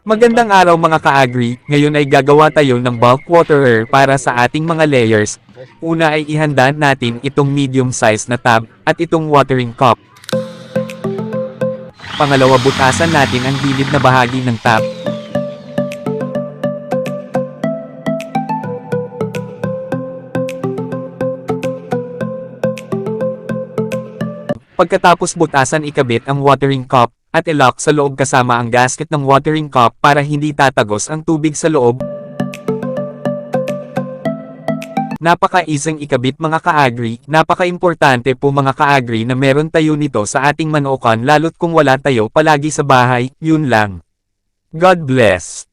Magandang araw mga ka-agri, ngayon ay gagawa tayo ng bulk waterer para sa ating mga layers. Una ay ihanda natin itong medium size na tub, at itong watering cup. Pangalawa, butasan natin ang gilid na bahagi ng tub. Pagkatapos butasan, ikabit ang watering cup, at ilock sa loob kasama ang gasket ng watering cup para hindi tatagos ang tubig sa loob. Napaka-isang ikabit mga ka-agri, napaka-importante po mga ka-agri na meron tayo nito sa ating manukan lalo't kung wala tayo palagi sa bahay, yun lang. God bless.